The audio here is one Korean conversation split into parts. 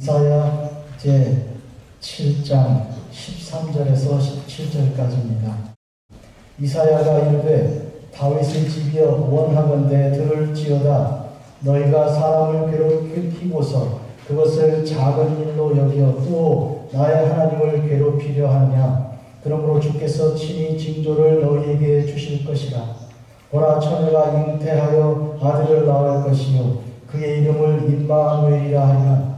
이사야 제 7장 13절에서 17절까지입니다. 이사야가 이르되 다윗의 집이여 원하건대 들을지어다. 너희가 사람을 괴롭히고서 그것을 작은 일로 여겨 또 나의 하나님을 괴롭히려 하느냐. 그러므로 주께서 친히 징조를 너희에게 주실 것이라. 보라, 처녀가 잉태하여 아들을 낳을 것이요 그의 이름을 임마누엘이라 하리라.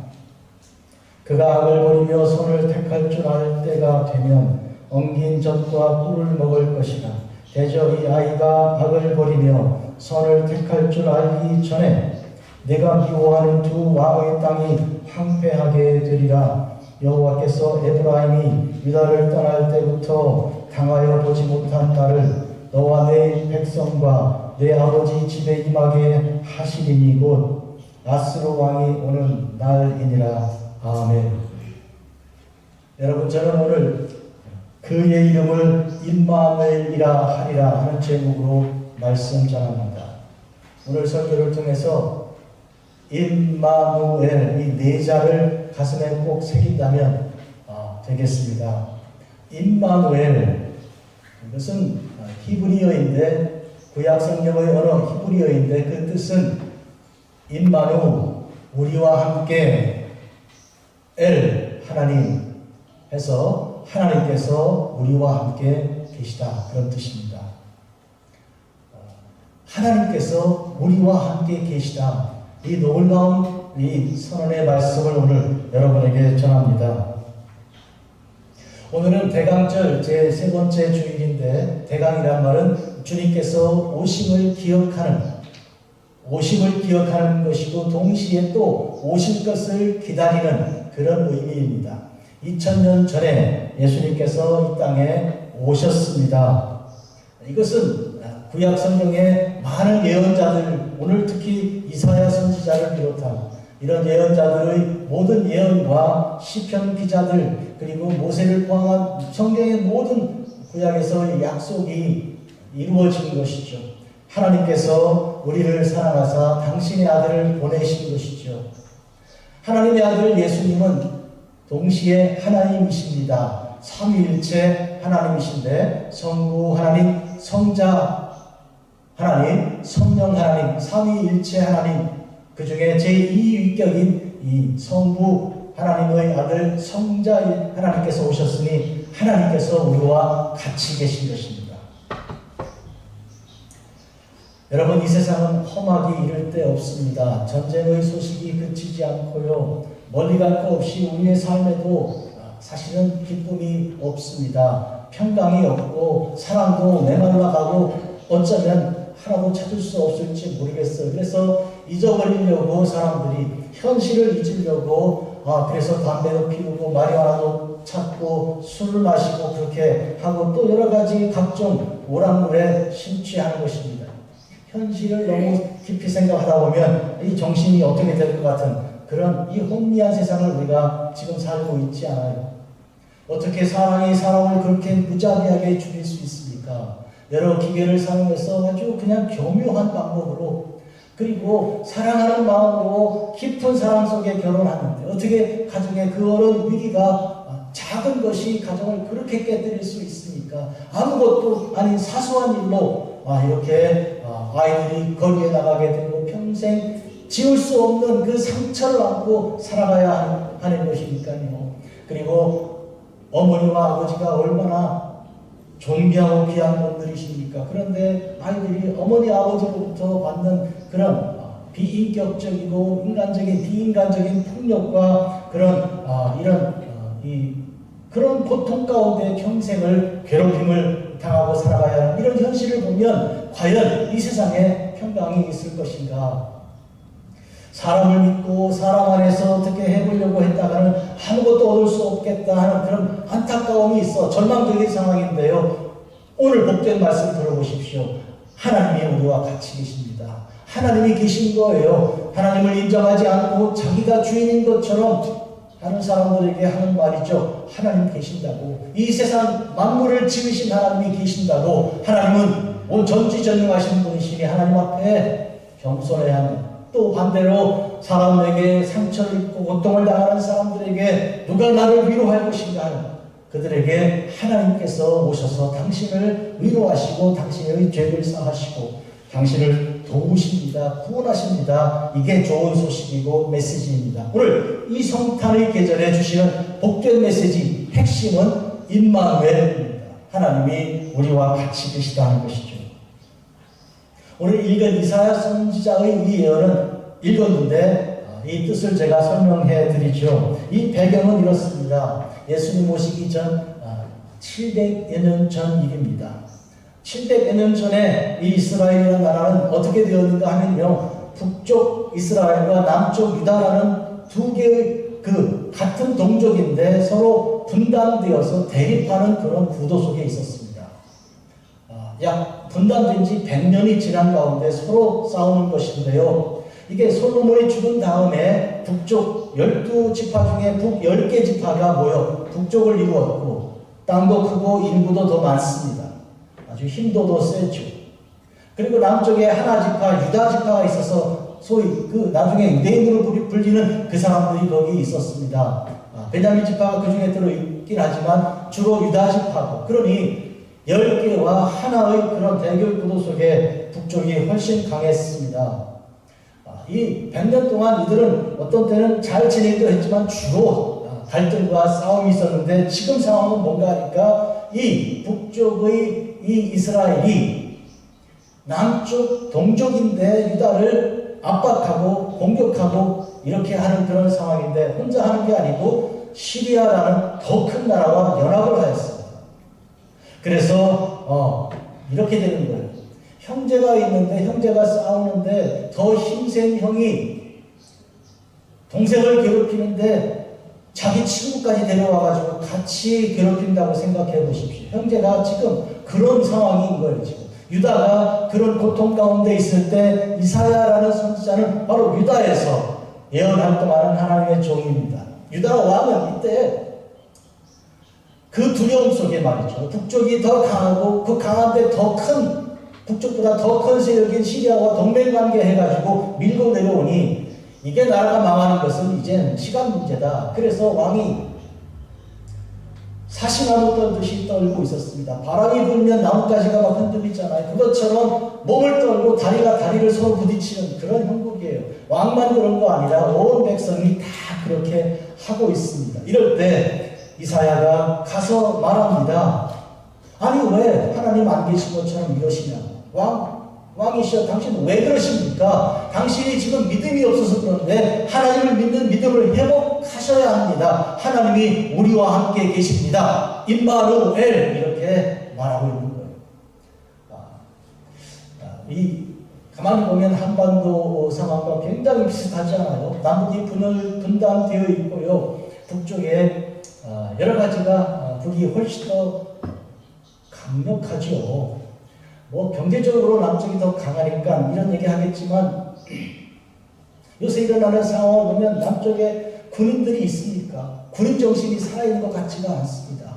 그가 악을 버리며 선을 택할 줄 알 때가 되면 엉긴 젖과 꿀을 먹을 것이라. 대저 이 아이가 악을 버리며 선을 택할 줄 알기 전에 내가 미워하는 두 왕의 땅이 황폐하게 되리라. 여호와께서 에브라임이 유다를 떠날 때부터 당하여 보지 못한 날을 너와 내 백성과 내 아버지 집에 임하게 하시리니 곧 아스로 왕이 오는 날이니라. 아멘. 여러분, 저는 오늘 그의 이름을 임마누엘이라 하리라 하는 제목으로 말씀 전합니다. 오늘 설교를 통해서 임마누엘 이 네 자를 가슴에 꼭 새긴다면 되겠습니다. 임마누엘, 이것은 히브리어인데 구약 성경의 언어 히브리어인데 그 뜻은 임마누, 우리와 함께, 엘, 하나님 해서 하나님께서 우리와 함께 계시다, 그런 뜻입니다. 하나님께서 우리와 함께 계시다, 이 놀라운 이 선언의 말씀을 오늘 여러분에게 전합니다. 오늘은 대강절 제 세 번째 주일인데, 대강이란 말은 주님께서 오심을 기억하는 것이고 동시에 또 오실 것을 기다리는 그런 의미입니다. 2000년 전에 예수님께서 이 땅에 오셨습니다. 이것은 구약 성경의 많은 예언자들, 오늘 특히 이사야 선지자를 비롯한 이런 예언자들의 모든 예언과 시편 기자들, 그리고 모세를 포함한 성경의 모든 구약에서의 약속이 이루어진 것이죠. 하나님께서 우리를 사랑하사 당신의 아들을 보내신 것이죠. 하나님의 아들 예수님은 동시에 하나님이십니다. 삼위일체 하나님이신데 성부 하나님, 성자 하나님, 성령 하나님, 삼위일체 하나님, 그 중에 제2위격인 이 성부 하나님의 아들 성자 하나님께서 오셨으니 하나님께서 우리와 같이 계신 것입니다. 여러분, 이 세상은 험하기 이를 데 없습니다. 전쟁의 소식이 그치지 않고요, 멀리 갈 거 없이 우리의 삶에도 사실은 기쁨이 없습니다. 평강이 없고 사랑도 메말라가고 어쩌면 하나도 찾을 수 없을지 모르겠어요. 그래서 잊어버리려고 사람들이 현실을 잊으려고 그래서 담배도 피우고 마리화나도 찾고 술을 마시고 그렇게 하고 또 여러 가지 각종 오락물에 심취하는 것입니다. 현실을 너무 깊이 생각하다 보면 이 정신이 어떻게 될 것 같은 그런 이 혼미한 세상을 우리가 지금 살고 있지 않아요. 어떻게 사랑이 사람을 그렇게 무자비하게 죽일 수 있습니까? 여러 기계를 사용해서 아주 그냥 교묘한 방법으로, 그리고 사랑하는 마음으로 깊은 사랑 속에 결혼하는데 어떻게 가정의 그 어려운 위기가 작은 것이 가정을 그렇게 깨뜨릴 수 있습니까? 아무것도 아닌 사소한 일로 이렇게 아이들이 거리에 나가게 되고 평생 지울 수 없는 그 상처를 안고 살아가야 하는 것이니까요. 그리고 어머니와 아버지가 얼마나 존귀하고 귀한 분들이십니까? 그런데 아이들이 어머니 아버지로부터 받는 그런 비인격적이고 비인간적인 폭력과 그런 그런 고통 가운데 평생을 괴롭힘을 당하고 살아가야 하는 이런 현실을 보면 과연 이 세상에 평강이 있을 것인가? 사람을 믿고 사람 안에서 어떻게 해보려고 했다가는 아무것도 얻을 수 없겠다 하는 그런 안타까움이 있어 절망적인 상황인데요. 오늘 복된 말씀 들어보십시오. 하나님이 우리와 같이 계십니다. 하나님이 계신 거예요. 하나님을 인정하지 않고 자기가 주인인 것처럼 다른 사람들에게 하는 말이죠. 하나님 계신다고. 이 세상 만물을 지으신 하나님이 계신다고. 하나님은 온 전지전능하신 분이시니 하나님 앞에 겸손해야 하는 또 반대로 사람에게 상처를 입고 고통을 당하는 사람들에게 누가 나를 위로할 것인가? 그들에게 하나님께서 오셔서 당신을 위로하시고 당신의 죄를 사하시고 당신을 도우십니다. 구원하십니다. 이게 좋은 소식이고 메시지입니다. 오늘 이 성탄의 계절에 주시는 복된 메시지 핵심은 임마누엘입니다. 하나님이 우리와 같이 계시다는 것이죠. 오늘 읽은 이사야 선지자의 이 예언은 읽었는데 이 뜻을 제가 설명해 드리죠. 이 배경은 이렇습니다. 예수님 오시기 전 700여 년 전 일입니다. 700여 년 전에 이 이스라엘이라는 나라는 어떻게 되었는가 하면요, 북쪽 이스라엘과 남쪽 유다라는 두 개의 같은 동족인데 서로 분단되어서 대립하는 그런 구도 속에 있었습니다. 약 분단된 지 100년이 지난 가운데 서로 싸우는 것인데요. 이게 솔로몬이 죽은 다음에 북쪽 12지파 중에 북 10개 지파가 모여 북쪽을 이루었고 땅도 크고 인구도 더 많습니다. 아주 힘도 더 세죠. 그리고 남쪽에 하나 지파, 유다 지파가 있어서 소위 나중에 유대인으로 불리는 그 사람들이 거기 있었습니다. 베냐민 지파가 그 중에 들어있긴 하지만 주로 유다 지파고, 그러니 10개와 하나의 그런 대결 구도 속에 북쪽이 훨씬 강했습니다. 이 100년 동안 이들은 어떤 때는 잘 지내기도 했지만 주로 갈등과 싸움이 있었는데 지금 상황은 뭔가 하니까 이 북쪽의 이 이스라엘이 남쪽 동족인데 유다를 압박하고 공격하고 이렇게 하는 그런 상황인데 혼자 하는 게 아니고 시리아라는 더 큰 나라와 연합을 하였습니다. 그래서 이렇게 되는 거예요. 형제가 있는데 형제가 싸우는데 더 힘센 형이 동생을 괴롭히는데 자기 친구까지 데려와가지고 같이 괴롭힌다고 생각해 보십시오. 형제가 지금 그런 상황인 거예요. 지금 유다가 그런 고통 가운데 있을 때 이사야라는 선지자는 바로 유다에서 예언 활동하는 하나님의 종입니다. 유다 왕은 이때 그 두려움 속에 말이죠. 북쪽이 더 강하고 그 강한데 더 큰, 북쪽보다 더 큰 세력인 시리아와 동맹관계 해가지고 밀고 내려오니 이게 나라가 망하는 것은 이제 시간 문제다. 그래서 왕이 사시나무 떨듯이 떨고 있었습니다. 바람이 불면 나뭇가지가 막 흔들리잖아요. 그것처럼 몸을 떨고 다리가 다리를 서로 부딪히는 그런 형국이에요. 왕만 그런 거 아니라 온 백성이 다 그렇게 하고 있습니다. 이럴 때 이사야가 가서 말합니다. 아니 왜 하나님 안 계신 것처럼 이러시냐. 왕이시여 당신은 왜 그러십니까? 당신이 지금 믿음이 없어서 그런데 하나님을 믿는 믿음을 회복하셔야 합니다. 하나님이 우리와 함께 계십니다. 임마누엘 이렇게 말하고 있는 거예요. 가만히 보면 한반도 상황과 굉장히 비슷하지 않아요? 남북이 분단되어 있고요. 북쪽에 여러 가지가 북이 훨씬 더 강력하죠. 뭐 경제적으로 남쪽이 더 강하니까 이런 얘기 하겠지만 요새 일어나는 상황을 보면 남쪽에 군인들이 있으니까 군인 정신이 살아있는 것 같지가 않습니다.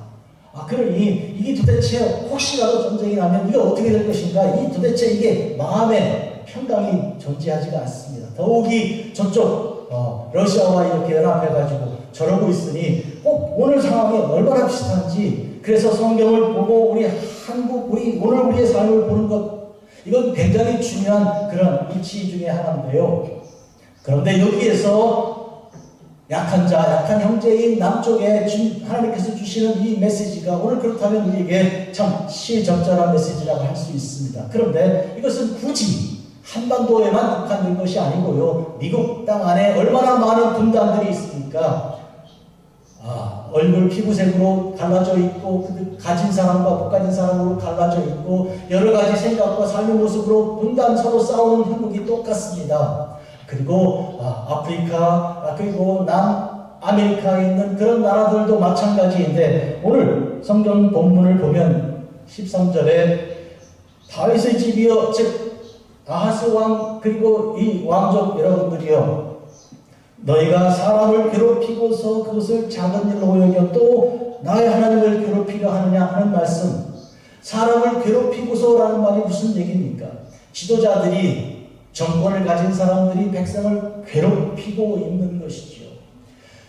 그러니 이게 도대체 혹시라도 전쟁이 나면 이게 어떻게 될 것인가, 이 도대체 이게 마음에 평강이 존재하지가 않습니다. 더욱이 저쪽 러시아와 이렇게 연합해가지고 저러고 있으니 꼭 오늘 상황이 얼마나 비슷한지, 그래서 성경을 보고 우리 오늘 우리의 삶을 보는 것, 이건 굉장히 중요한 그런 이치 중에 하나인데요. 그런데 여기에서 약한 자, 약한 형제인 남쪽에 하나님께서 주시는 이 메시지가 오늘 그렇다면 우리에게 참 시적절한 메시지라고 할 수 있습니다. 그런데 이것은 굳이 한반도에만 국한된 것이 아니고요. 미국 땅 안에 얼마나 많은 분단들이 있습니까? 얼굴 피부색으로 갈라져 있고, 가진 사람과 못 가진 사람으로 갈라져 있고, 여러 가지 생각과 삶의 모습으로 분단 서로 싸우는 형국이 똑같습니다. 그리고 아프리카, 그리고 남아메리카에 있는 그런 나라들도 마찬가지인데, 오늘 성경 본문을 보면 13절에 다윗의 집이여, 즉 아하스 왕 그리고 이 왕족 여러분들이여, 너희가 사람을 괴롭히고서 그것을 작은 일로 여겨 또 나의 하나님을 괴롭히려 하느냐 하는 말씀. 사람을 괴롭히고서라는 말이 무슨 얘기입니까? 지도자들이 정권을 가진 사람들이 백성을 괴롭히고 있는 것이지요.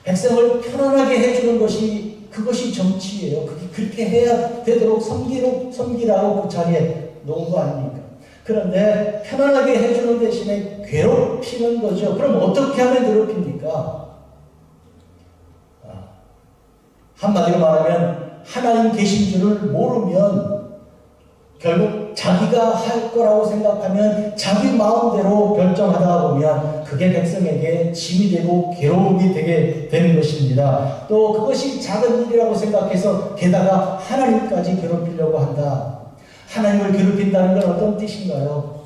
백성을 편안하게 해주는 것이 그것이 정치예요. 그렇게 해야 되도록 섬기라고 그 자리에 놓은 거 아닙니까? 그런데 편안하게 해주는 대신에 괴롭히는 거죠. 그럼 어떻게 하면 괴롭힙니까? 한마디로 말하면 하나님 계신 줄을 모르면 결국 자기가 할 거라고 생각하면 자기 마음대로 결정하다 보면 그게 백성에게 짐이 되고 괴로움이 되게 되는 것입니다. 또 그것이 작은 일이라고 생각해서 게다가 하나님까지 괴롭히려고 한다. 하나님을 괴롭힌다는 건 어떤 뜻인가요?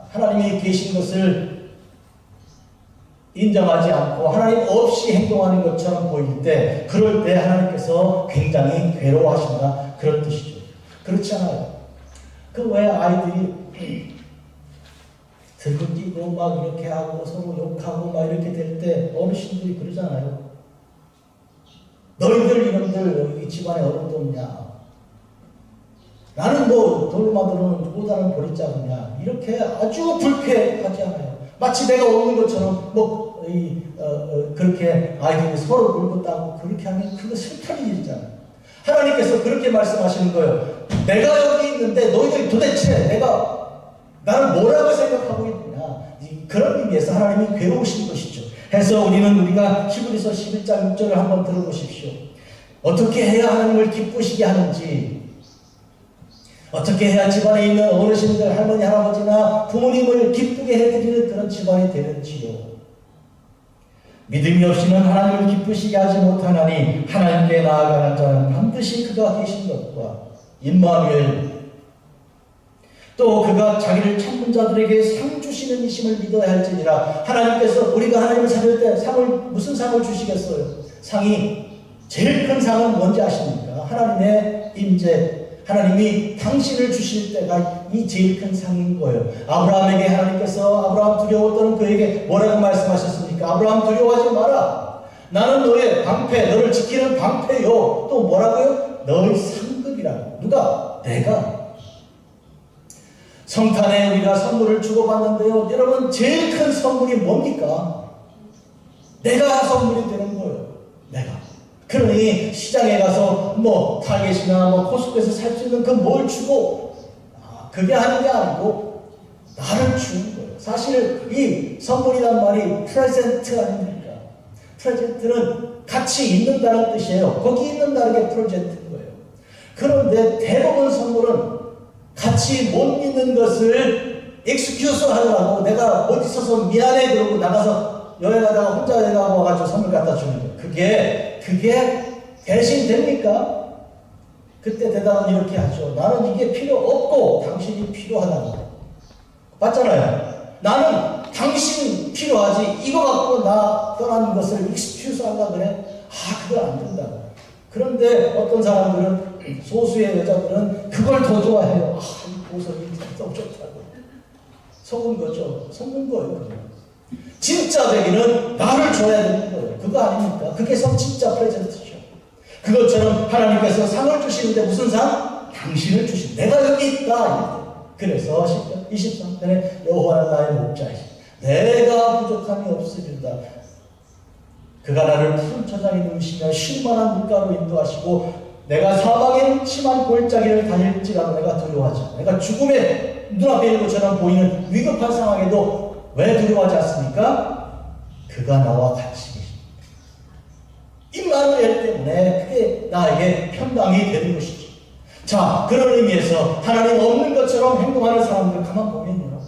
하나님이 계신 것을 인정하지 않고 하나님 없이 행동하는 것처럼 보일 때, 그럴 때 하나님께서 굉장히 괴로워하신다, 그런 뜻이죠. 그렇지 않아요? 그 왜 아이들이 들고 뛰고 막 이렇게 하고 서로 욕하고 막 이렇게 될 때 어르신들이 그러잖아요. 너희들 이놈들 여기 집안에 어른도 없냐? 나는 뭐 돌로만들어는 꼬다는 버리자느냐? 이렇게 아주 불쾌하지 않아요. 마치 내가 없는 것처럼 그렇게 아이들이 서로 물고 따고 그렇게 하면 그거 슬픈 일이잖아요. 하나님께서 그렇게 말씀하시는 거예요. 내가 여기 있는데 너희들이 도대체 나를 뭐라고 생각하고 있느냐? 그런 의미에서 하나님이 괴로우신 것이죠. 해서 우리가 히브리서 11장 6절을 한번 들어보십시오. 어떻게 해야 하나님을 기쁘시게 하는지, 어떻게 해야 집안에 있는 어르신들, 할머니, 할아버지나 부모님을 기쁘게 해드리는 그런 집안이 되는지요. 믿음이 없이는 하나님을 기쁘시게 하지 못하나니 하나님께 나아가는 자는 반드시 그가 계신 것과 임마누엘, 또 그가 자기를 찾는 자들에게 상 주시는 이심을 믿어야 할지니라. 하나님께서 우리가 하나님을 찾을 때 무슨 상을 주시겠어요? 상이, 제일 큰 상은 뭔지 아십니까? 하나님의 임재, 하나님이 당신을 주실 때가 이 제일 큰 상인 거예요. 아브라함에게 하나님께서 아브라함 두려웠던 그에게 뭐라고 말씀하셨습니까? 아브라함 두려워하지 마라. 나는 너의 방패, 너를 지키는 방패요. 또 뭐라고요? 너의 상급이라. 누가? 내가. 성탄에 우리가 선물을 주고받는데요. 여러분, 제일 큰 선물이 뭡니까? 내가 선물이 되는 거예요. 내가. 그러니 시장에 가서 타겟이나 코스코에서 살 수 있는 그 뭘 주고 그게 하는 게 아니고 나를 주는 거예요. 사실 이 선물이란 말이 프레젠트 아닙니까? 프레젠트는 같이 있는다는 뜻이에요. 거기 있는다는 게 프레젠트인 거예요. 그런데 대부분 선물은 같이 못 있는 것을 익스큐스 하려고 내가 못 있어서 미안해 그러고 나가서 여행하다가 혼자 여행하고 와가지고 선물 갖다 주는 거예요. 그게 대신 됩니까? 그때 대답은 이렇게 하죠. 나는 이게 필요 없고 당신이 필요하다고. 맞잖아요. 나는 당신 필요하지. 이거 갖고 나 떠나는 것을 익스큐스 하려고 그래. 그건 안 된다고. 그런데 어떤 사람들은, 소수의 여자들은 그걸 더 좋아해요. 이 보석이 너무 좋다고. 속은 거죠. 속는 거예요. 그거. 진짜 되기는 나를 줘야 되는 거예요. 그거 아닙니까? 그게 진짜 프레젠트죠. 그것처럼 하나님께서 상을 주시는데 무슨 상? 당신을 주신. 내가 여기 있다. 그래서 23편에 여호와는 나의 목자이시. 내가 부족함이 없으리다. 그가 나를 푸른 초장에 누우시며 쉴만한 물가로 인도하시고 내가 사방에 심한 골짜기를 다닐지라도 내가 두려워하지 않아. 내가 죽음의 눈앞에 있는 것처럼 보이는 위급한 상황에도 왜 두려워하지 않습니까? 그가 나와 같이 계십니다. 임마누엘 때문에 그게 나에게 평강이 되는 것이죠. 자, 그런 의미에서 하나님 없는 것처럼 행동하는 사람들 가만 보면요.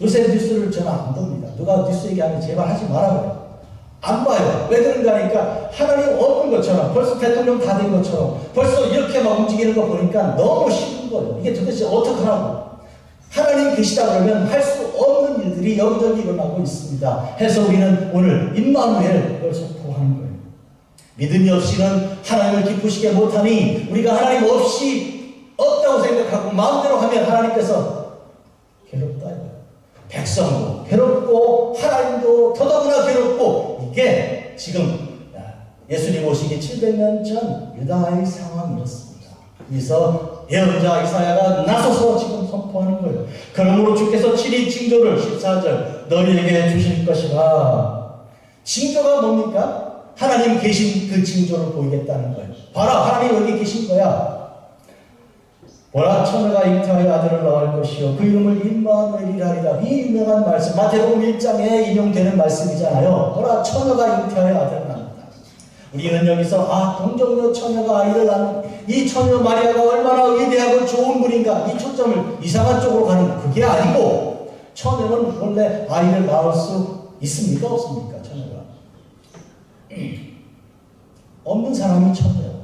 요새 뉴스를 저는 안 봅니다. 누가 뉴스 얘기하면 제발 하지 말아요. 안 봐요. 왜 그런가 하니까 하나님 없는 것처럼, 벌써 대통령 다 된 것처럼 벌써 이렇게 막 움직이는 거 보니까 너무 싫은 거예요. 이게 도대체 어떡하라고. 하나님 계시다 그러면 할 수 없는 일들이 여기저기 일어나고 있습니다. 해서 우리는 오늘 임마누엘을 선포하는 거예요. 믿음이 없이는 하나님을 기쁘시게 못하니 우리가 하나님 없이 없다고 생각하고 마음대로 하면 하나님께서 괴롭다 이거예요. 백성도 괴롭고 하나님도 더더구나 괴롭고, 이게 지금 예수님 오시기 700년 전 유다의 상황이었습니다. 그래서 예언자 이사야가 나서서 지금 선포하는 거예요. 그러므로 주께서 친히 징조를 14절 너희에게 주실 것이라. 징조가 뭡니까? 하나님 계신 그 징조를 보이겠다는 거예요. 봐라, 하나님 여기 계신 거야. 보라, 처녀가 잉태하여 아들을 낳을 것이요 그 이름을 임마누엘이라 하리라. 이 유명한 말씀 마태복음 1장에 인용되는 말씀이잖아요. 보라, 처녀가 잉태하여 아들을 낳는다. 우리는 여기서 동정녀 처녀가 아이를 낳는 이 처녀 마리아가 얼마나 위대하고 좋은 분인가, 이 초점을 이상한 쪽으로 가는 그게 아니고, 처녀는 원래 아이를 낳을 수 있습니까? 없습니까? 처녀가 없는 사람이 처녀예요.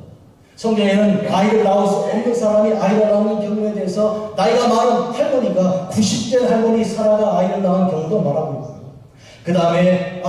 성경에는 아이를 낳을 수 없는 사람이 아이를 낳는 경우에 대해서 나이가 많은 할머니가 90대 할머니 사라가 아이를 낳은 경우도 말하고 있고요. 그 다음에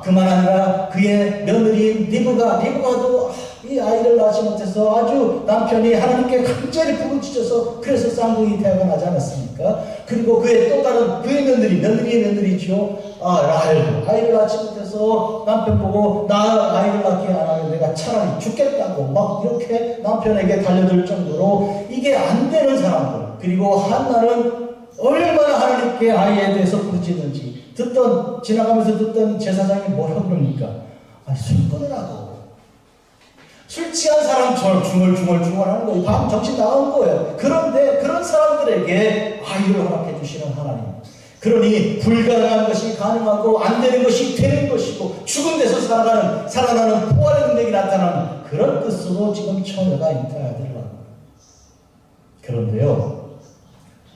그만 아니라 그의 며느리 리브가도 이 아이를 낳지 못해서 아주 남편이 하나님께 간절히 부르짖어서 그래서 쌍둥이 태아가 나지 않았습니까? 그리고 그의 또 다른 그의 며느리의 며느리죠. 라헬도 아이를 낳지 못해서 남편 보고 나 아이를 낳게 안 하면 내가 차라리 죽겠다고 막 이렇게 남편에게 달려들 정도로 이게 안 되는 사람들. 그리고 한나는 얼마나 하나님께 아이에 대해서 부르짖는지 지나가면서 듣던 제사장이 뭐라고 그럽니까? 술 끊으라고. 술 취한 사람처럼 중얼중얼 하는 거예요. 밤 정신 나간 거예요. 그런데 그런 사람들에게 아이를 허락해 주시는 하나님. 그러니 불가능한 것이 가능하고 안 되는 것이 되는 것이고 죽은 데서 살아나는 부활의 능력이 나타나는 그런 뜻으로 지금 처녀가 잉태하여 아들을 낳는 거예요. 그런데요,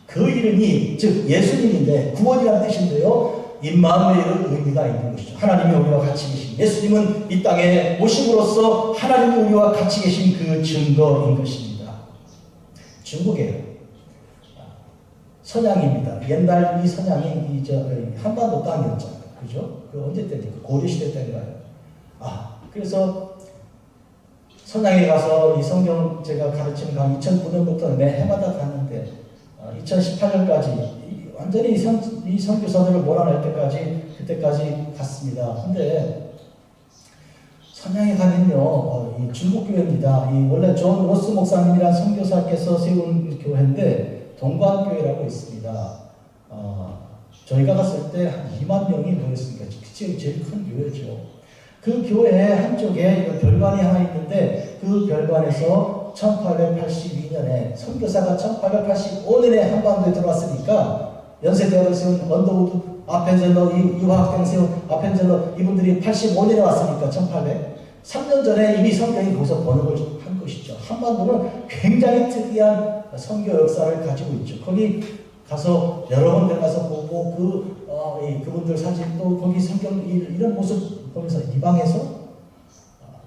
그 이름이 즉 예수님인데 구원이라는 뜻인데요, 임마누엘은 의미가 있는 것이죠. 하나님이 우리와 같이 계신, 예수님은 이 땅에 오심으로써 하나님이 우리와 같이 계신 그 증거인 것입니다. 중국이에요. 선양입니다. 옛날 이 선양이 한반도 땅이었잖아요. 그죠? 그 언제 때입니까? 고려시대 때인가요? 그래서 선양에 가서 이 성경 제가 가르치는 강 2009년부터 매 해마다 갔는데 2018년까지 완전히 이 선교사들을 몰아낼 때까지 그때까지 갔습니다. 근데 선양에 가면요, 이 중국교회입니다. 원래 존 로스 목사님이란 선교사께서 세운 교회인데 동관교회라고 있습니다. 저희가 갔을 때 한 2만 명이 모였으니까 제일 큰 교회죠. 그 교회 한쪽에 별관이 하나 있는데 그 별관에서 1882년에 선교사가 1885년에 한반도에 들어왔으니까 연세대학을 세운 언더우드 아펜젤러, 유학생 세운 아펜젤러 이분들이 85년에 왔으니까 3년 전에 이미 성경이 거기서 번역을 한 것이죠. 한반도는 굉장히 특이한 선교 역사를 가지고 있죠. 거기 가서 여러 번 들어가서 보고 그분들 사진 또 거기 성경 이런 모습 보면서 이 방에서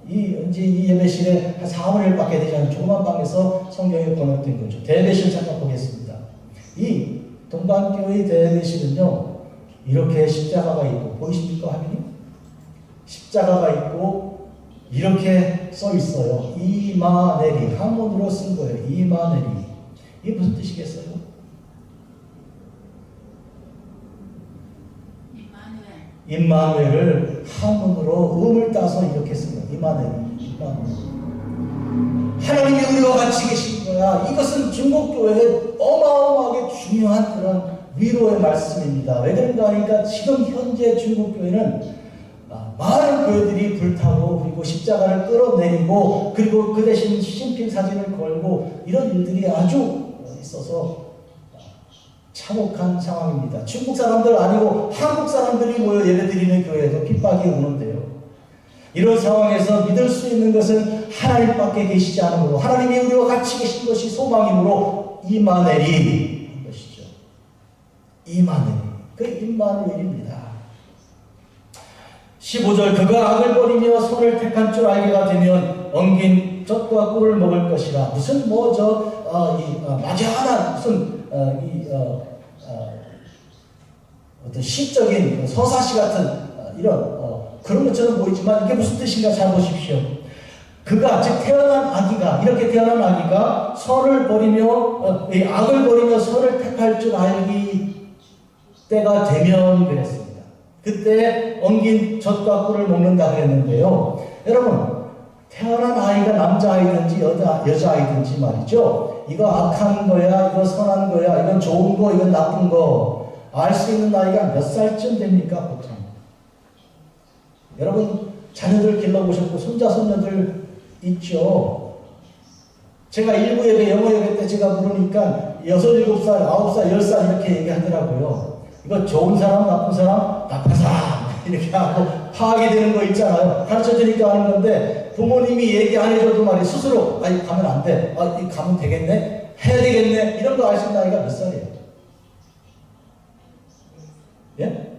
이 예배실에 한 4, 5일밖에 되지 않은 조그만 방에서 성경이 번역된 거죠. 대배실 잠깐 보겠습니다. 이 동방교회 대배실은요, 이렇게 십자가가 있고, 보이십니까, 화면이? 십자가가 있고, 이렇게 써 있어요. 이마네리. 한문으로 쓴 거예요. 이마네리. 이게 무슨 뜻이겠어요? 임마누엘을 한문으로 음을 따서 이렇게 씁니다. 이마누엘. 하나님이 우리와 같이 계신 거야. 이것은 중국교회의 어마어마하게 중요한 그런 위로의 말씀입니다. 왜 그런가 하니까 지금 현재 중국교회는 많은 교회들이 불타고 그리고 십자가를 끌어내리고 그리고 그 대신 신필 사진을 걸고 이런 일들이 아주 있어서 참혹한 상황입니다. 중국 사람들 아니고 한국 사람들이 모여 예배드리는 교회에도 핍박이 오는데요. 이런 상황에서 믿을 수 있는 것은 하나님밖에 계시지 않으므로 하나님이 우리와 같이 계신 것이 소망이므로 이마누엘이 한 것이죠. 이마누엘. 그 임마누엘입니다. 15절 그가 악을 버리며 손을 택한 줄 알게가 되면 엉긴 젖과 꿀을 먹을 것이라. 무슨 마지막한 무슨 어떤 시적인 서사시 같은 이런 그런 것처럼 보이지만 이게 무슨 뜻인가 잘 보십시오. 그가 즉 태어난 아기가 이렇게 태어난 아기가 선을 버리며 악을 버리며 선을 택할 줄 알기 때가 되면 그랬습니다. 그때 엉긴 젖과 꿀을 먹는다 그랬는데요. 여러분 태어난 아이가 남자아이든지 여자아이든지 말이죠. 이거 악한 거야, 이거 선한 거야, 이건 좋은 거, 이건 나쁜 거 알 수 있는 나이가 몇 살쯤 됩니까, 보통? 여러분 자녀들 길러보셨고 손자, 손녀들 있죠? 제가 1부 예배, 영어 예배 때 제가 물으니까 6, 7살, 9살, 10살 이렇게 얘기하더라고요. 이거 좋은 사람, 나쁜 사람, 나쁜 사람 이렇게 하고 파악이 되는 거 있잖아요. 가르쳐주니까 하는 건데 부모님이 얘기 안 해줘도 말이 스스로 아니 가면 안 돼. 아, 이 가면 되겠네? 해야 되겠네? 이런 거 알 수 있는 나이가 몇 살이에요? 예?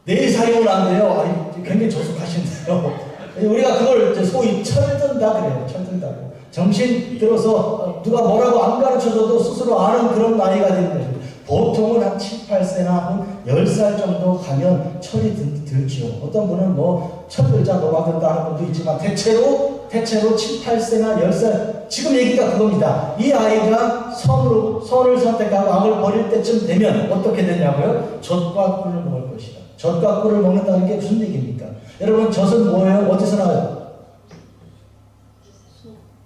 4살이면 안 돼요. 아니, 굉장히 조숙하신데요. 우리가 그걸 소위 철든다 그래요. 철든다고. 정신 들어서 누가 뭐라고 안 가르쳐줘도 스스로 아는 그런 나이가 되는 거죠. 보통은 한 7, 8세나 한 10살 정도 가면 철이 들지요. 어떤 분은 뭐 철들자 노박된다 하는 분도 있지만 대체로 7, 8세나 10살 지금 얘기가 그겁니다. 이 아이가 선을 선택하고 악을 버릴 때쯤 되면 어떻게 되냐고요? 젖과 꿀을 먹을 것이다. 젖과 꿀을 먹는다는 게 무슨 얘기입니까? 여러분 젖은 뭐예요? 어디서 나와요?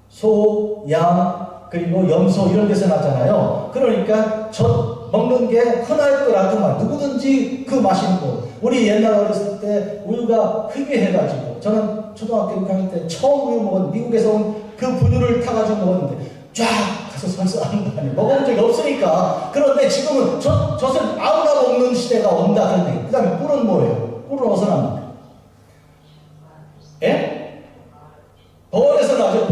소, 양, 그리고 염소 이런 데서 나잖아요. 그러니까 젖 먹는 게 흔할 거라더만 누구든지 그 마시는 거. 우리 옛날 어렸을 때 우유가 희귀해가지고 저는 초등학교 6학년 때 처음 우유 먹었는데 미국에서 온 그 분유를 타가지고 먹었는데 쫙 가서 설사하는 거 아니에요. 먹어본 적이 없으니까. 그런데 지금은 젖을 아무나 먹는 시대가 온다 그런 얘기. 그 다음에 꿀은 뭐예요? 꿀은 어디서 납니까? 예? 벌에서 나죠.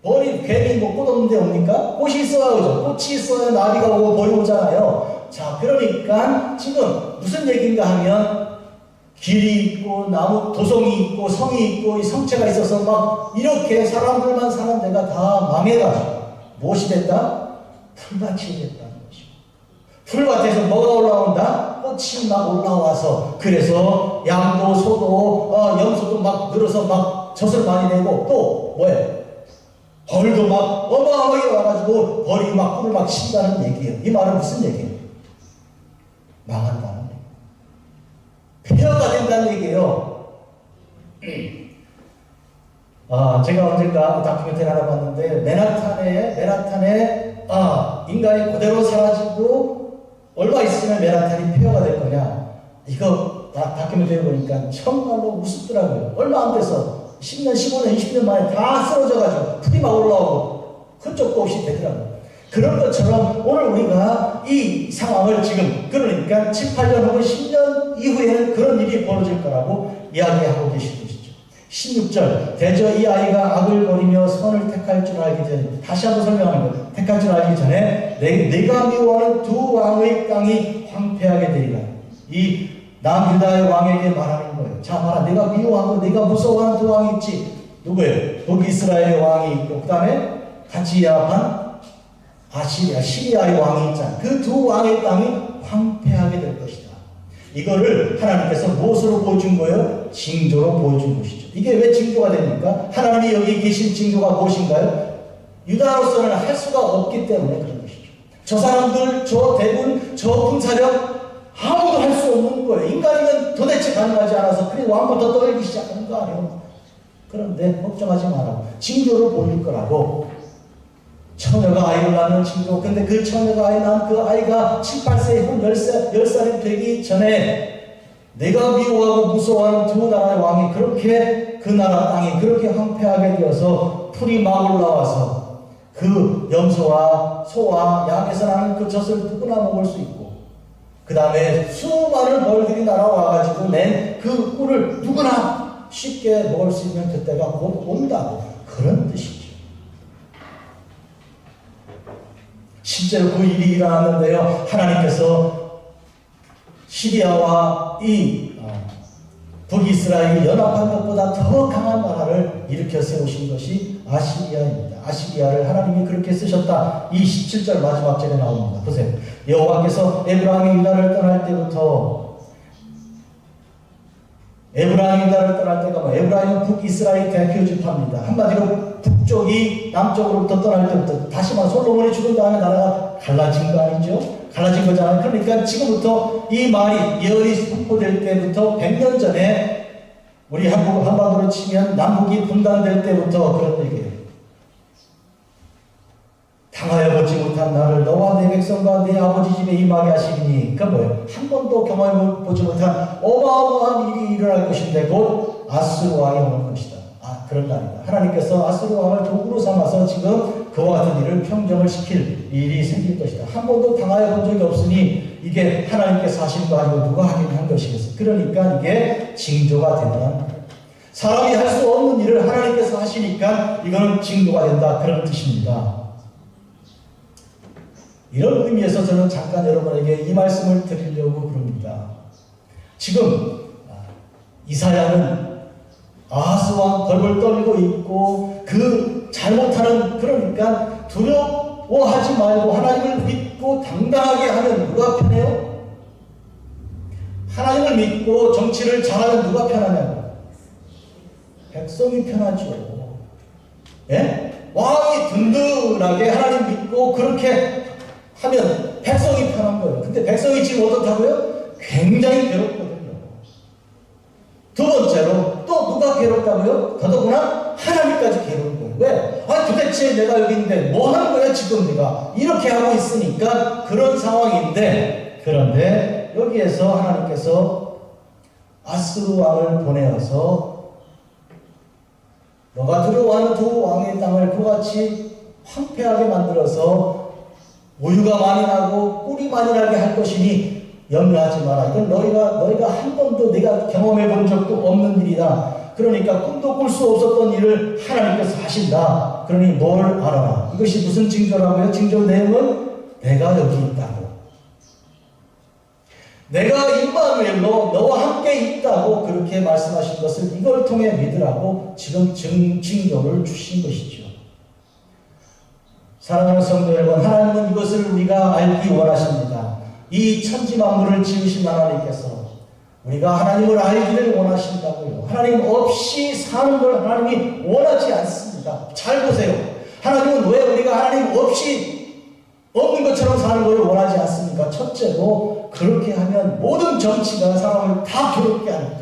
벌이 괜히 뭐 꽃 없는 데 옵니까? 꽃이 있어야 오죠. 꽃이 있어야 나비가 오고 벌이 오잖아요. 자, 그러니까 지금 무슨 얘기인가 하면 길이 있고 나무 도성이 있고 성이 있고 이 성체가 있어서 막 이렇게 사람들만 사는 데가 다 망해가지고 무엇이 됐다? 풀밭이 됐다는 것이고 풀밭에서 뭐가 올라온다? 꽃이 막 올라와서 그래서 양도 소도 염소도 막 늘어서 막 젖을 많이 내고 또 뭐예요? 벌도 막 어마어마하게 와가지고 벌이 막 꿀을 막 친다는 얘기예요. 이 말은 무슨 얘기예요? 망한다는 얘기예요. 폐허가 된다는 얘기예요. 제가 언젠가 다큐멘터리 하나 봤는데 맨하탄에 인간이 그대로 사라지고 얼마 있으면 맨하탄이 폐허가 될 거냐. 이거 다큐멘터리 보니까 정말로 우습더라고요. 얼마 안 돼서 10년, 15년, 20년 만에 다 쓰러져가지고 풀이 막 올라오고 흔적도 없이 되더라고요. 그런 것처럼 오늘 우리가 이 상황을 지금 그러니까 7, 8년 혹은 10년 이후에는 그런 일이 벌어질 거라고 이야기하고 계신 것이죠. 16절 대저 이 아이가 악을 버리며 선을 택할 줄 알기 전에 다시 한번 설명하는 거예요. 택할 줄 알기 전에 내가 미워하는 두 왕의 땅이 황폐하게 되리라. 이 남유다의 왕에게 말하는 거예요. 자, 봐라. 내가 미워하고 내가 무서워하는 두 왕이 있지. 누구예요? 북이스라엘의 왕이 있고 그 다음에 같이 야합한 시리아의 왕이 있잖아. 그 두 왕의 땅이 황폐하게 될 것이다. 이거를 하나님께서 무엇으로 보여준 거예요? 징조로 보여준 것이죠. 이게 왜 징조가 됩니까? 하나님이 여기 계신 징조가 무엇인가요? 유다로서는 할 수가 없기 때문에 그런 것이죠. 저 사람들, 저 대군, 저 군사력 아무도 할 수 없는 거예요. 인간이면 도대체 가능하지 않아서 그래 왕부터 떨기 시작하는 거 아니에요. 그런데 걱정하지 말라고 징조를 보일 거라고. 처녀가 아이를 낳는 징조. 근데 그 처녀가 아이 낳은 그 아이가 7, 8세 혹은 10살이 되기 전에 내가 미워하고 무서워하는 두 나라의 왕이 그렇게 그 나라 땅이 그렇게 황폐하게 되어서 풀이 막 올라와서 그 염소와 소와 양에서 나는 그 젖을 누구나 먹을 수 있고 그 다음에 수많은 벌들이 날아와가지고 낸 그 꿀을 누구나 쉽게 먹을 수 있는 그때가 곧 온다고 그런 뜻이죠. 실제로 그 일이 일어났는데요. 하나님께서 시리아와 이 북이스라엘이 연합한 것보다 더 강한 나라를 일으켜 세우신 것이 아시리아입니다. 아시리아를 하나님이 그렇게 쓰셨다. 이 17절 마지막 절에 나옵니다. 보세요. 여호와께서 에브라임이 유다를 떠날 때부터 에브라임은 북이스라엘 대표 지파입니다. 한마디로 북쪽이 남쪽으로부터 떠날 때부터 다시 말해 솔로몬이 죽은 다음에 나라가 갈라진 거 아니죠? 갈라진 거잖아요. 그러니까 지금부터 이 말이 예언이 선포될 때부터 100년 전에 우리 한반도로 치면 남북이 분단될 때부터 그런 얘기예요. 당하여 보지 못한 나를 너와 내 백성과 내 아버지 집에 임하게 하시니 그 뭐예요? 한 번도 경험해 보지 못한 어마어마한 일이 일어날 것인데 곧 아수르 왕이 오는 것이다. 그런 거 아닙니다. 하나님께서 아수르 왕을 도구로 삼아서 지금 그와 같은 일을 평정을 시킬 일이 생길 것이다. 한 번도 당하여 본 적이 없으니 이게 하나님께서 하신 거 아니고 누가 하긴 한 것이겠어. 그러니까 이게 징조가 된다. 사람이 할 수 없는 일을 하나님께서 하시니까 이거는 징조가 된다. 그런 뜻입니다. 이런 의미에서 저는 잠깐 여러분에게 이 말씀을 드리려고 그럽니다. 지금 이사야는 아하스 왕 벌벌 떨고 있고 그 잘못하는 그러니까 두려워하지 말고 하나님을 믿고 당당하게 하면 누가 편해요? 하나님을 믿고 정치를 잘하면 누가 편하냐고? 백성이 편하죠. 예? 왕이 든든하게 하나님 믿고 그렇게 하면 백성이 편한 거예요. 근데 백성이 지금 어떻다고요? 굉장히 괴롭거든요. 두 번째로 또 누가 괴롭다고요? 더더구나 하나님까지 괴로운 거예요. 왜? 도대체 내가 여기 있는데 뭐 하는 거야 지금 내가 이렇게 하고 있으니까 그런 상황인데, 그런데 여기에서 하나님께서 아수르 왕을 보내어서 너가 두려워하는 두 왕의 땅을 그같이 황폐하게 만들어서 우유가 많이 나고 꿀이 많이 나게 할 것이니 염려하지 마라. 이건 너희가 한 번도 내가 경험해 본 적도 없는 일이다. 그러니까 꿈도 꿀 수 없었던 일을 하나님께서 하신다. 그러니 뭘 알아라. 이것이 무슨 징조라고요? 징조 내용은 내가 여기 있다고. 내가 임마누엘로 너와 함께 있다고 그렇게 말씀하신 것을 이걸 통해 믿으라고 지금 징조를 주신 것이죠. 사랑하는 성도 여러분, 하나님은 이것을 우리가 알기 원하십니다. 이 천지 만물을 지으신 하나님께서 우리가 하나님을 알기를 원하신다고요. 하나님 없이 사는 걸 하나님이 원하지 않습니다. 잘 보세요. 하나님은 왜 우리가 하나님 없이 없는 것처럼 사는 걸 원하지 않습니까? 첫째로 그렇게 하면 모든 정치가 사람을 다 괴롭게 하니까.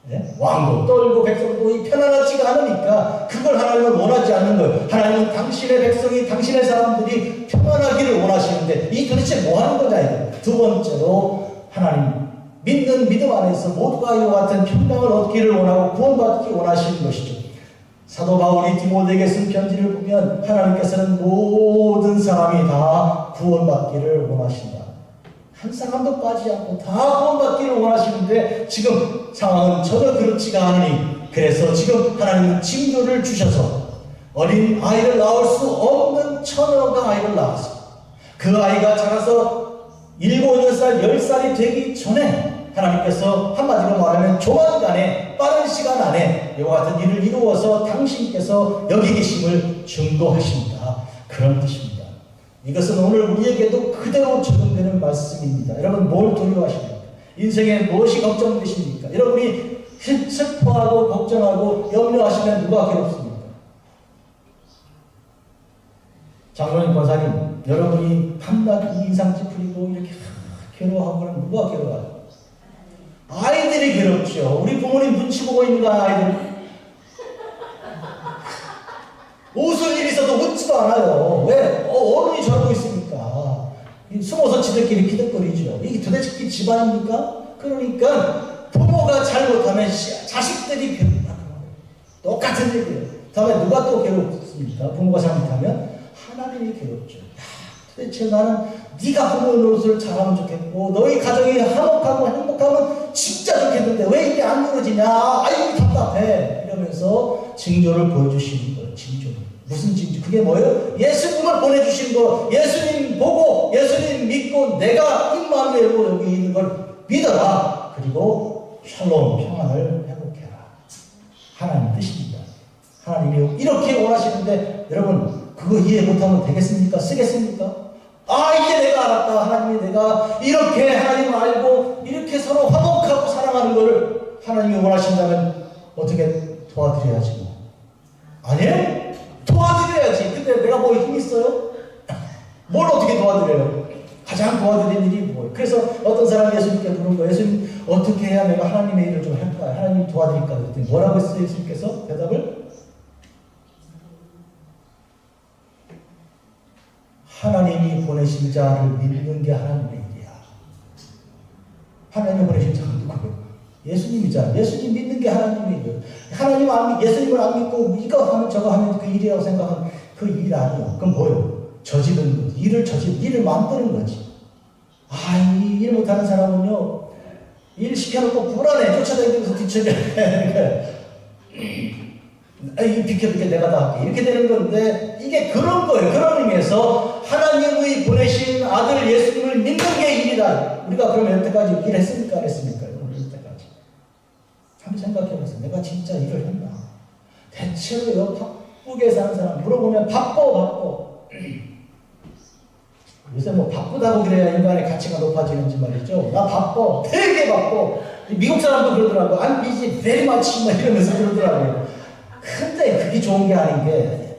네? 왕도 떨고 백성도 편안하지가 않으니까 그걸 하나님은 원하지 않는 거예요. 하나님은 당신의 백성이 당신의 사람들이 평안하기를 원하시는데 이 도대체 뭐 하는 거냐 이거. 두 번째로 하나님 믿는 믿음 안에서 모두가 이와 같은 평강을 얻기를 원하고 구원받기 원하시는 것이죠. 사도 바울이 디모데에게 쓴 편지를 보면 하나님께서는 모든 사람이 다 구원받기를 원하신다. 한 사람도 빠지지 않고 다 구원받기를 원하시는데 지금 상황은 전혀 그렇지가 않으니 그래서 지금 하나님은 징조를 주셔서 어린 아이를 낳을 수 없는 처녀가 아이를 낳아서 그 아이가 자라서 7, 8살, 10살이 되기 전에 하나님께서 한마디로 말하면 조만간에 빠른 시간 안에 이와 같은 일을 이루어서 당신께서 여기 계심을 증거하십니다. 그런 뜻입니다. 이것은 오늘 우리에게도 그대로 적용되는 말씀입니다. 여러분 뭘 두려워하십니까? 인생에 무엇이 걱정되십니까? 여러분이 슬퍼하고 걱정하고 염려하시면 누가 괴롭습니까? 장로님, 권사님, 여러분이 밤낮 인상 찌푸리고 이렇게 괴로워하고는 누가 괴로워요? 아이들이 괴롭죠. 우리 부모님 눈치 보고 있는 거 아이들. 웃을 일이 있어도 웃지도 않아요. 왜? 어른이 저러고 있으니까. 숨어서 지들끼리 피득거리죠. 이게 도대체 집안입니까? 그러니까 부모가 잘못하면 자식들이 괴롭다. 똑같은 얘기예요. 다음에 누가 또 괴롭습니까? 부모가 잘못하면 하나님이 괴롭죠. 도대체 나는 네가 부모 노릇을 잘하면 좋겠고 너희 가정이 화목하고 행복하면 진짜 좋겠는데 왜 이게 안 이루어지냐? 아이고 답답해. 이러면서 징조를 보여주시는 거예요. 징조. 무슨 징조? 그게 뭐예요? 예수님을 보내주신 거. 예수님 보고 예수님 믿고 내가 임마누엘로 여기 있는 걸 믿어라. 그리고 샬롬 평안을 회복해라. 하나님 뜻입니다. 하나님이 이렇게 원하시는데 여러분 그거 이해 못하면 되겠습니까? 쓰겠습니까? 이제 내가 알았다. 하나님이 내가 이렇게 하나님을 알고 이렇게 서로 화목하고 사랑하는 것을 하나님이 원하신다면 어떻게 도와드려야지 뭐. 아니에요? 도와드려야지. 근데 내가 뭐 힘 있어요? 뭘 어떻게 도와드려요? 가장 도와드리는 일이 뭐예요? 그래서 어떤 사람이 예수님께 물은 거예요. 예수님 어떻게 해야 내가 하나님의 일을 좀 할까요? 하나님 도와드릴까? 그랬더니 뭐라고 했어요? 예수님께서 대답을? 하나님이 보내신 자를 믿는 게 하나님의 일이야. 하나님이 보내신 자가 누구예요? 예수님이잖아. 예수님 믿는 게 하나님의 일이에요. 예수님을 안 믿고 이거 하면 저거 하면 그 일이라고 생각하면 그 일 아니에요. 그럼 뭐예요? 저지르는 거지. 일을 만드는 거지. 이 일 못하는 사람은요, 일 시켜놓고 불안해. 쫓아다니면서 뒤처져. 비켜, 내가 다 할게. 이렇게 되는 건데, 이게 그런 거예요. 그런 의미에서 하나님의 보내신 아들 예수님을 믿는 게 일이다. 우리가 그러면 여태까지 일했습니까? 안 했습니까? 여태까지. 한번 생각해보세요. 내가 진짜 일을 했나? 대체로요, 바쁘게 사는 사람 물어보면 바빠. 요새 뭐 바쁘다고 그래야 인간의 가치가 높아지는지 말이죠. 나 바빠. 되게 바빠. 미국 사람도 그러더라고. I'm busy very much. 이러면서 그러더라고요. 근데 그게 좋은 게 아닌 게,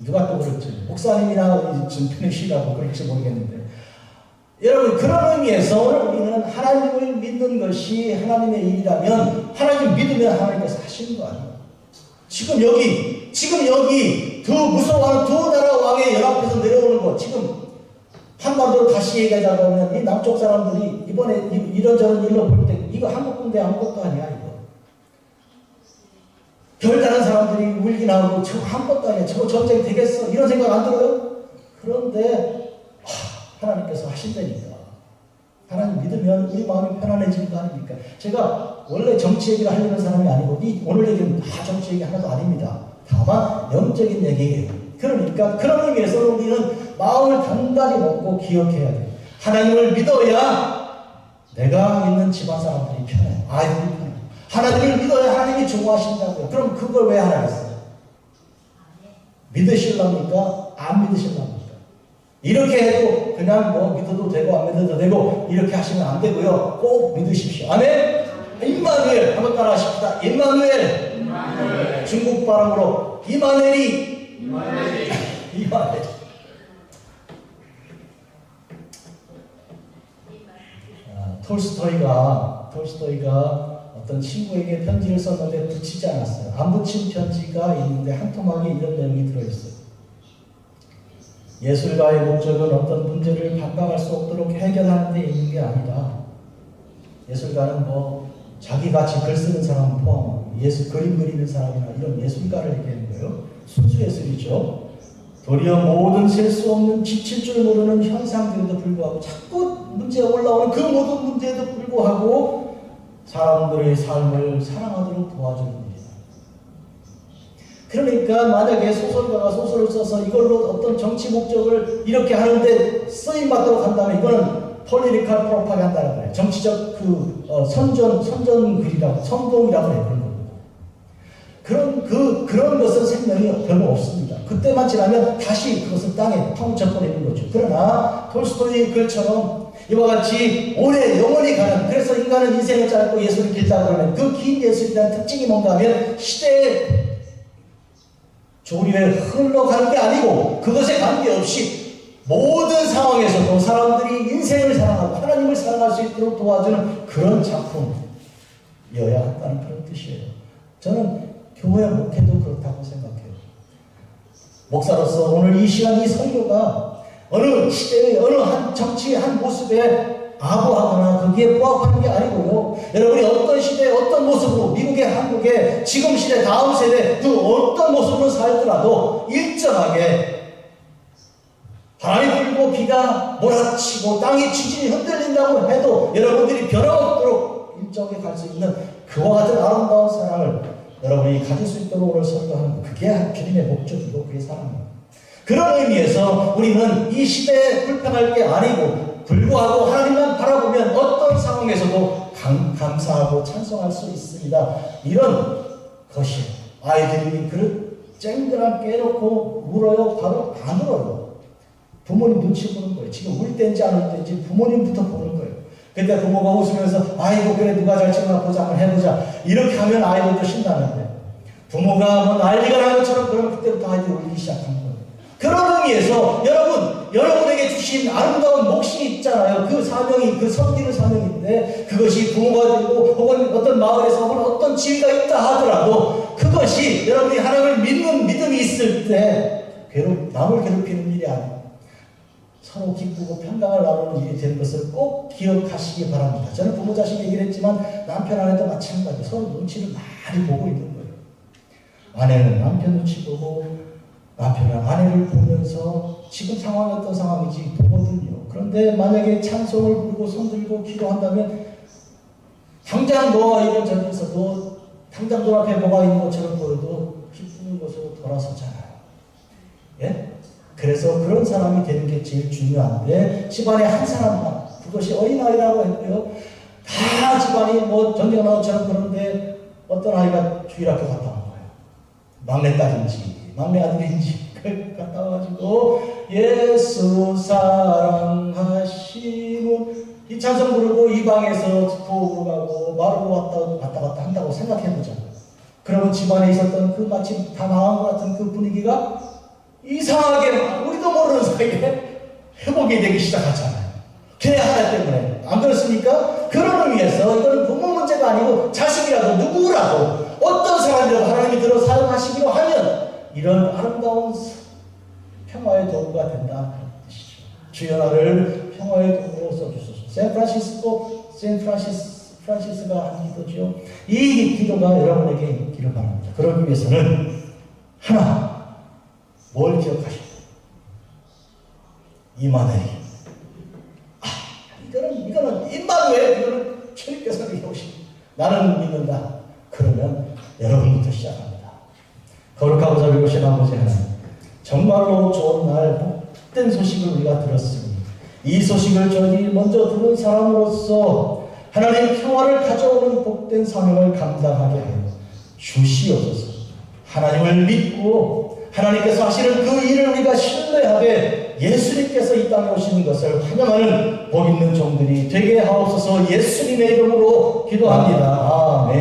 누가 또 그랬지? 목사님이나 준편의 씨라고 그럴지 모르겠는데. 여러분, 그런 의미에서 오늘 우리는 하나님을 믿는 것이 하나님의 일이라면, 하나님 믿으면 하나님께서 하시는 거 아니에요. 지금 여기 두 무서워하는 두 나라 왕의 연합해서 내려오는 거, 지금 한반도로 다시 얘기하자고 하면 이 남쪽 사람들이 이번에 이런저런 일로 볼 때 이거 한국 군대 아무것도 아니야, 이거. 별다른 사람들이 울긴 하고 저거 아무것도 아니야, 저거 전쟁 되겠어, 이런 생각 안 들어요? 그런데 하나님께서 하신다니까. 하나님 믿으면 우리 마음이 편안해지는 거 아닙니까? 제가 원래 정치 얘기를 하려는 사람이 아니고 오늘 얘기는 다 정치 얘기 하나도 아닙니다. 다만 영적인 얘기예요. 그러니까 그런 의미에서 우리는 마음을 단단히 먹고 기억해야 돼요. 하나님을 믿어야 내가 있는 집안 사람들이 편해요. 아이들이 편해요. 하나님을 믿어야 하나님이 좋아하신다고요. 그럼 그걸 왜 하나겠어요? 믿으실랍니까? 안 믿으실랍니까? 이렇게 해도 그냥 뭐 믿어도 되고 안 믿어도 되고 이렇게 하시면 안 되고요. 꼭 믿으십시오. 아멘? 임마누엘 한번 따라 하십시다. 임마누엘. 중국 발음으로 이마누엘이. 톨스토이가 어떤 친구에게 편지를 썼는데 붙이지 않았어요. 안 붙인 편지가 있는데 한 토막에 이런 내용이 들어있어요. 예술가의 목적은 어떤 문제를 반박할 수 없도록 해결하는 데 있는 게 아니다. 예술가는 뭐 자기 같이 글 쓰는 사람 포함하고 그림 그리는 사람이나 이런 예술가를 얘기하는 거예요. 순수 예술이죠. 도리어 모든 셀 수 없는 지칠 줄 모르는 현상들에도 불구하고 자꾸 문제가 올라오는 그 모든 문제에도 불구하고 사람들의 삶을 사랑하도록 도와주는 일이다. 그러니까 만약에 소설가가 소설을 써서 이걸로 어떤 정치 목적을 이렇게 하는데 쓰임받도록 한다면 이거는 폴리티컬 프로파간다라고 해요. 정치적 선전글이라고, 선동이라고 해요. 그런 것은 생명이 별로 없습니다. 그때만 지나면 다시 그것은 땅에 파묻혀버리는 거죠. 그러나 톨스토이의 글처럼 이와 같이 오래 영원히 가는, 그래서 인간은 인생을 짧고 예술이 길다고 그러면 그 긴 예술에 대한 특징이 뭔가 하면 시대의 조류에 흘러가는 게 아니고 그것에 관계없이 모든 상황에서도 사람들이 인생을 사랑하고 하나님을 사랑할 수 있도록 도와주는 그런 작품이어야 한다는 그런 뜻이에요. 저는 교회 목회도 그렇다고 생각해요. 목사로서 오늘 이 시간 이 설교가 어느 시대의 어느 한 정치의 한 모습에 아부하거나 거기에 부합하는 게 아니고요. 여러분이 어떤 시대에 어떤 모습으로 미국에 한국에 지금 시대 다음 세대 그 어떤 모습으로 살더라도 일정하게 바람이 불고 비가 몰아치고 땅이 지진이 흔들린다고 해도 여러분들이 변함없도록 일정하게 갈 수 있는 그와 같은 아름다운 사랑을 여러분이 가질 수 있도록 오늘 설교하는 것, 그게 주님의 목적이고 그게 사랑입니다. 그런 의미에서 우리는 이 시대에 불평할 게 아니고 불구하고 하나님만 바라보면 어떤 상황에서도 감사하고 찬송할 수 있습니다. 이런 것이 아이들이 그릇 쨍그랑 깨놓고 울어요? 바로 안 울어요. 부모님 눈치 보는 거예요. 지금 울 때인지 안 울 때인지 부모님부터 보는 거예요. 근데 부모가 웃으면서 아이고 그래 누가 잘 치거나 보자 한번 해보자 이렇게 하면 아이들도 신나는데 부모가 뭐 난리가 난 것처럼 그러면 그때부터 아이들이 울기 시작하는 거예요. 그런 의미에서 여러분에게 주신 아름다운 몫이 있잖아요. 그 사명이 그 섬기는 사명인데 그것이 부모가 되고 혹은 어떤 마을에서 혹은 어떤 지위가 있다 하더라도 그것이 여러분이 하나님을 믿는 믿음이 있을 때 남을 괴롭히는 일이 아니고 서로 기쁘고 평강을 나누는 일이 되는 것을 꼭 기억하시기 바랍니다. 저는 부모 자식 얘기를 했지만 남편 아내도 마찬가지로 서로 눈치를 많이 보고 있는 거예요. 아내는 남편 눈치 보고 남편은 아내를 보면서 지금 상황이 어떤 상황인지 보거든요. 그런데 만약에 찬송을 부르고 손들고 기도한다면 당장 너가 이런저런 있어도 당장 눈앞에 뭐가 있는 것처럼 보여도 기쁜 것으로 돌아서잖아요. 예? 그래서 그런 사람이 되는 게 제일 중요한데 집안에 한 사람만 그것이 어린아이라고 했고요. 다 집안이 뭐 전쟁나무처럼 그런데 어떤 아이가 주일학교 갔다 온 거예요. 막내딸인지 막내 아들인지 갔다 와가지고 예수 사랑하시는 이 찬송 부르고 이 방에서 부엌으로 가고 마루로 왔다 한다고 생각해보자. 그러면 집안에 있었던 그 마치 다 망한 것 같은 그 분위기가 이상하게 우리도 모르는 사이에 회복이 되기 시작하잖아요. 걔 하나 때문에. 안 그렇습니까? 그런 의미에서 이거는 부모 문제가 아니고 자식이라도 누구라도 어떤 사람이라도 하나님이 들어 사용하시기로 하면 이런 아름다운 평화의 도구가 된다는 뜻이죠. 주여 나를 평화의 도구로 써주소서. 프란시스가 한 기도죠. 이 기도가 여러분에게 있기를 바랍니다. 그러기 위해서는 하나, 뭘 기억하십니까? 이마누엘. 이거는 임마누엘, 이거는 주님께서 이렇게 오신 나는 믿는다. 그러면 여러분부터 시작합니다. 거룩하고 자비로우신 아버지 하나님, 정말로 좋은 날 복된 소식을 우리가 들었습니다. 이 소식을 저희 먼저 들은 사람으로서 하나님 평화를 가져오는 복된 사명을 감당하게 하여 주시옵소서. 하나님을 믿고 하나님께서 하시는 그 일을 우리가 신뢰하되 예수님께서 이 땅에 오시는 것을 환영하는 복 있는 종들이 되게 하옵소서. 예수님의 이름으로 기도합니다. 아멘.